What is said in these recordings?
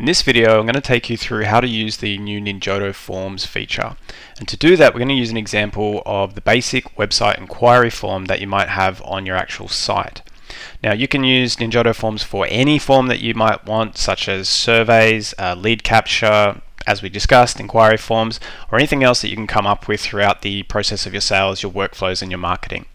In this video, I'm going to take you through how to use the new Ninjodo Forms feature. And to do that, we're going to use an example of the basic website inquiry form that you might have on your actual site. Now, you can use Ninjodo Forms for any form that you might want, such as surveys, lead capture, as we discussed, inquiry forms, or anything else that you can come up with throughout the process of your sales, your workflows, and your marketing.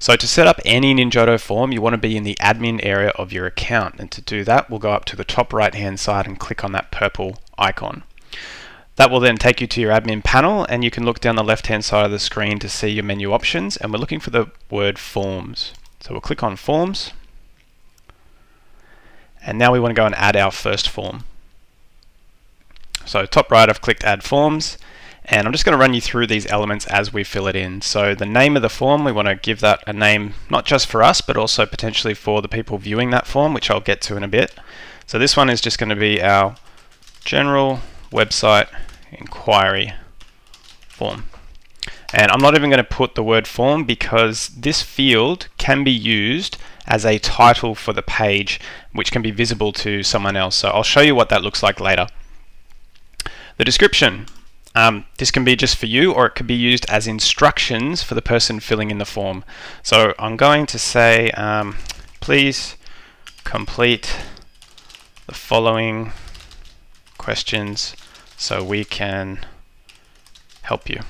So to set up any Ninjodo form, you want to be in the admin area of your account. And to do that, we'll go up to the top right hand side and click on that purple icon. That will then take you to your admin panel, and you can look down the left hand side of the screen to see your menu options, and we're looking for the word forms. So we'll click on forms, and now we want to go and add our first form. So top right, I've clicked add forms, and I'm just going to run you through these elements as we fill it in. So the name of the form, we want to give that a name not just for us, but also potentially for the people viewing that form, which I'll get to in a bit. So this one is just going to be our general website inquiry form. And I'm not even going to put the word form because this field can be used as a title for the page, which can be visible to someone else. So I'll show you what that looks like later. The description. This can be just for you, or it could be used as instructions for the person filling in the form. So I'm going to say, please complete the following questions so we can help you.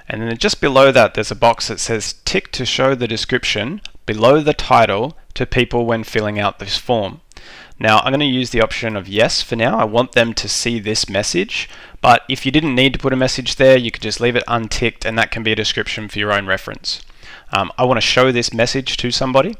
And then just below that, there's a box that says tick to show the description below the title to people when filling out this form. Now, I'm going to use the option of yes for now. I want them to see this message, but if you didn't need to put a message there, you could just leave it unticked, and that can be a description for your own reference. I want to show this message to somebody.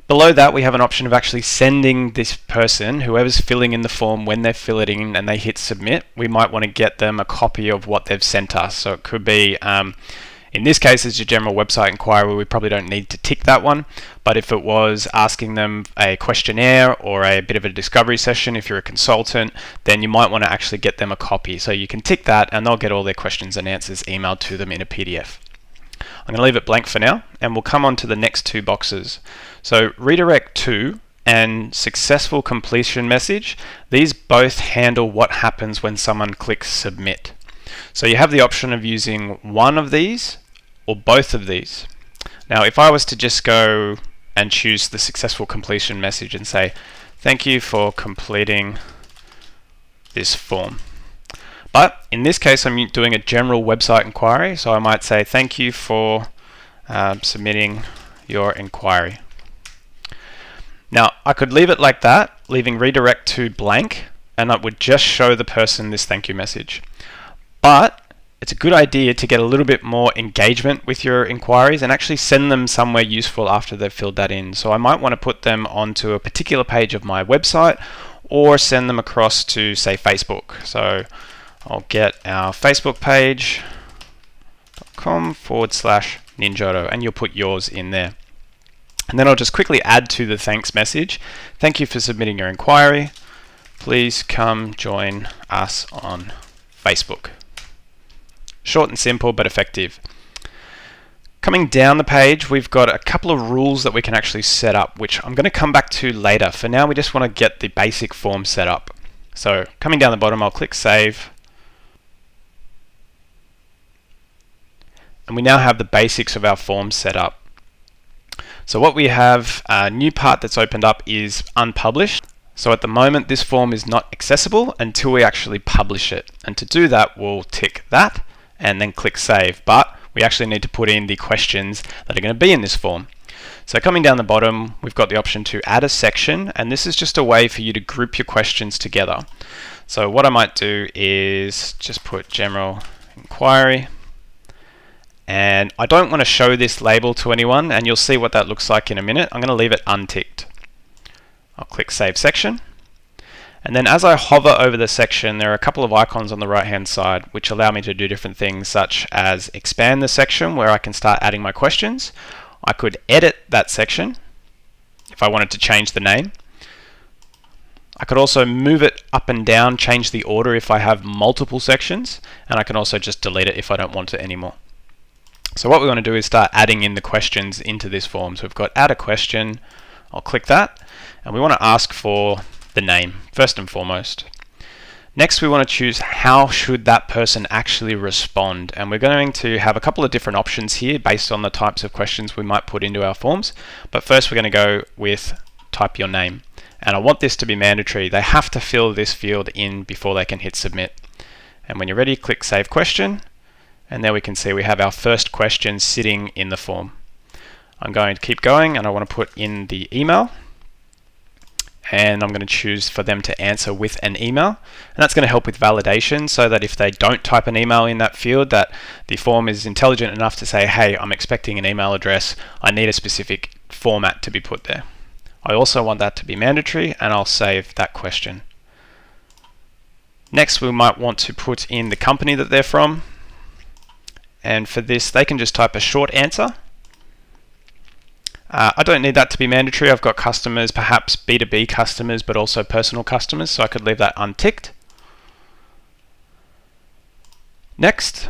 Below that, we have an option of actually sending this person, whoever's filling in the form, when they fill it in and they hit submit, we might want to get them a copy of what they've sent us. So it could be, in this case, it's your general website inquiry. We probably don't need to tick that one. But if it was asking them a questionnaire or a bit of a discovery session, if you're a consultant, then you might want to actually get them a copy. So you can tick that and they'll get all their questions and answers emailed to them in a PDF. I'm going to leave it blank for now, and we'll come on to the next two boxes. So redirect to and successful completion message. These both handle what happens when someone clicks submit. So you have the option of using one of these or both of these. Now, if I was to just go and choose the successful completion message and say, thank you for completing this form. But in this case, I'm doing a general website inquiry, so I might say, thank you for submitting your inquiry. Now, I could leave it like that, leaving redirect to blank, and that would just show the person this thank you message. But it's a good idea to get a little bit more engagement with your inquiries and actually send them somewhere useful after they've filled that in. So I might want to put them onto a particular page of my website or send them across to, say, Facebook. So I'll get our Facebook page, .com/Ninjodo, and you'll put yours in there. And then I'll just quickly add to the thanks message. Thank you for submitting your inquiry. Please come join us on Facebook. Short and simple, but effective. Coming down the page, we've got a couple of rules that we can actually set up, which I'm going to come back to later. For now, we just want to get the basic form set up. So coming down the bottom, I'll click Save. And we now have the basics of our form set up. So what we have, a new part that's opened up is unpublished. So at the moment, this form is not accessible until we actually publish it. And to do that, we'll tick that and then click Save. But we actually need to put in the questions that are going to be in this form. So coming down the bottom, we've got the option to add a section, and this is just a way for you to group your questions together. So what I might do is just put general inquiry. And I don't want to show this label to anyone, and you'll see what that looks like in a minute. I'm going to leave it unticked. I'll click Save Section. And then as I hover over the section, there are a couple of icons on the right hand side which allow me to do different things, such as expand the section where I can start adding my questions. I could edit that section if I wanted to change the name. I could also move it up and down, change the order if I have multiple sections, and I can also just delete it if I don't want it anymore. So what we want to do is start adding in the questions into this form. So we've got add a question. I'll click that, and we want to ask for the name, first and foremost. Next, we want to choose how should that person actually respond, and we're going to have a couple of different options here based on the types of questions we might put into our forms. But first, we're going to go with type your name, and I want this to be mandatory. They have to fill this field in before they can hit submit. And when you're ready, click Save Question, and there we can see we have our first question sitting in the form. I'm going to keep going, and I want to put in the email, and I'm going to choose for them to answer with an email, and that's going to help with validation, so that if they don't type an email in that field, that the form is intelligent enough to say, hey, I'm expecting an email address, I need a specific format to be put there. I also want that to be mandatory, and I'll save that question. Next, we might want to put in the company that they're from, and for this they can just type a short answer. I don't need that to be mandatory. I've got customers, perhaps B2B customers, but also personal customers, so I could leave that unticked. Next,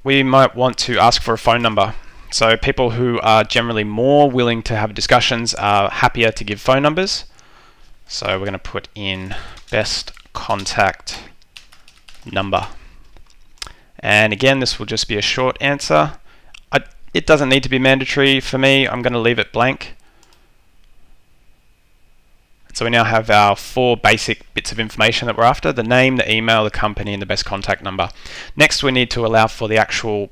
we might want to ask for a phone number. So people who are generally more willing to have discussions are happier to give phone numbers. So we're going to put in best contact number. And again, this will just be a short answer. It doesn't need to be mandatory for me. I'm going to leave it blank. So we now have our 4 basic bits of information that we're after: the name, the email, the company, and the best contact number. Next, we need to allow for the actual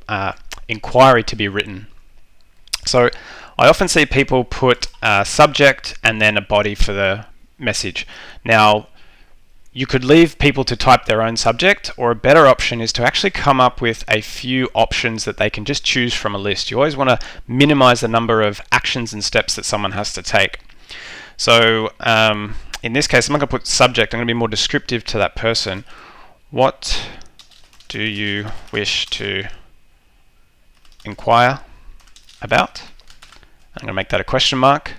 inquiry to be written. So I often see people put a subject and then a body for the message. Now, you could leave people to type their own subject, or a better option is to actually come up with a few options that they can just choose from a list. You always want to minimize the number of actions and steps that someone has to take. So in this case, I'm not going to put subject, I'm going to be more descriptive to that person. What do you wish to inquire about? I'm going to make that a question mark.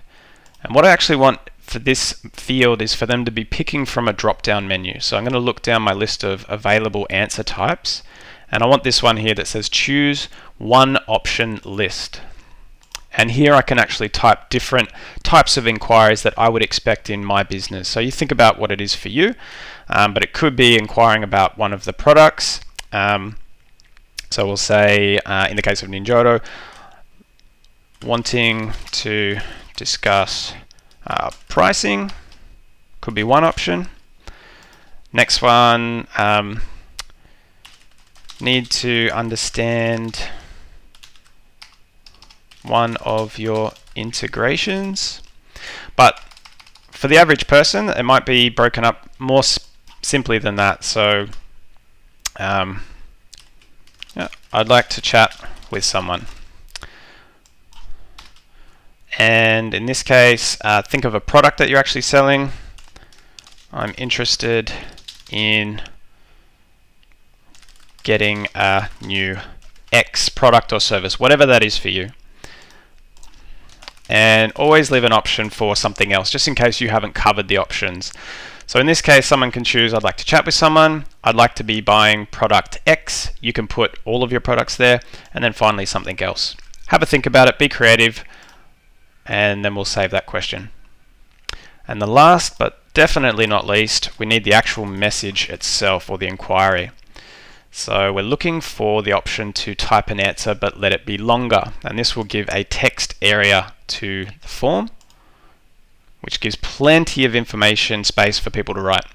And what I actually want for this field is for them to be picking from a drop-down menu. So I'm going to look down my list of available answer types, and I want this one here that says choose one option list. And here I can actually type different types of inquiries that I would expect in my business. So you think about what it is for you, but it could be inquiring about one of the products. So we'll say, in the case of Ninjodo, wanting to discuss pricing could be one option. Next one, need to understand one of your integrations. But for the average person, it might be broken up more simply than that. So yeah, I'd like to chat with someone. And in this case, think of a product that you're actually selling. I'm interested in getting a new X product or service, whatever that is for you. And always leave an option for something else, just in case you haven't covered the options. So in this case, someone can choose, I'd like to chat with someone, I'd like to be buying product X. You can put all of your products there, and then finally something else. Have a think about it, be creative, and then we'll save that question. And the last, but definitely not least, we need the actual message itself, or the inquiry. So we're looking for the option to type an answer but let it be longer, and this will give a text area to the form, which gives plenty of information space for people to write.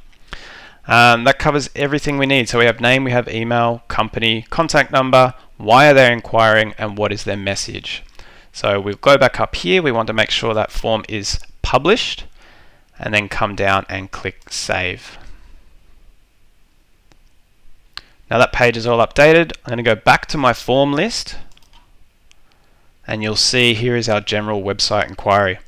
That covers everything we need. So we have name, we have email, company, contact number, why are they inquiring, and what is their message. So we'll go back up here. We want to make sure that form is published, and then come down and click Save. Now that page is all updated. I'm going to go back to my form list, and you'll see here is our general website inquiry.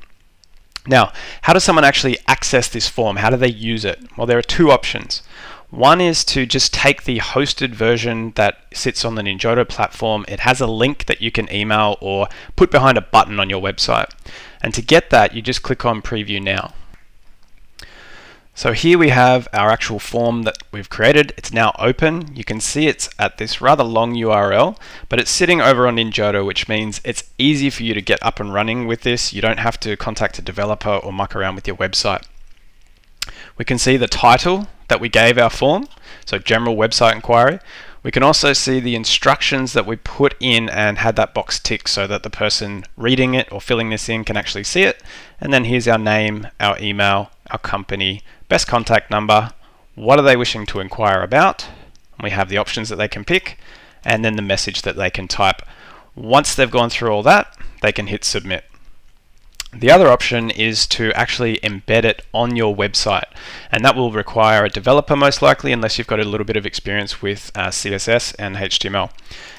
Now, how does someone actually access this form? How do they use it? Well, there are 2 options. One is to just take the hosted version that sits on the Ninjodo platform. It has a link that you can email or put behind a button on your website. And to get that, you just click on Preview Now. So here we have our actual form that we've created. It's now open. You can see it's at this rather long URL, but it's sitting over on Ninjodo, which means it's easy for you to get up and running with this. You don't have to contact a developer or muck around with your website. We can see the title that we gave our form, so general website inquiry. We can also see the instructions that we put in and had that box ticked so that the person reading it or filling this in can actually see it. And then here's our name, our email, our company, best contact number, what are they wishing to inquire about. We have the options that they can pick, and then the message that they can type. Once they've gone through all that, they can hit submit. The other option is to actually embed it on your website, and that will require a developer most likely, unless you've got a little bit of experience with CSS and HTML.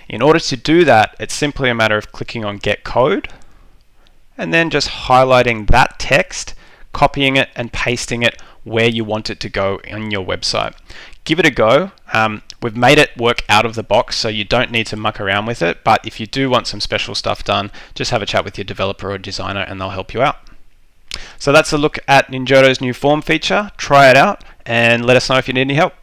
In order to do that, it's simply a matter of clicking on Get Code and then just highlighting that text, copying it and pasting it where you want it to go on your website. Give it a go. We've made it work out of the box, so you don't need to muck around with it, but if you do want some special stuff done, just have a chat with your developer or designer and they'll help you out. So that's a look at Ninjodo's new form feature. Try it out and let us know if you need any help.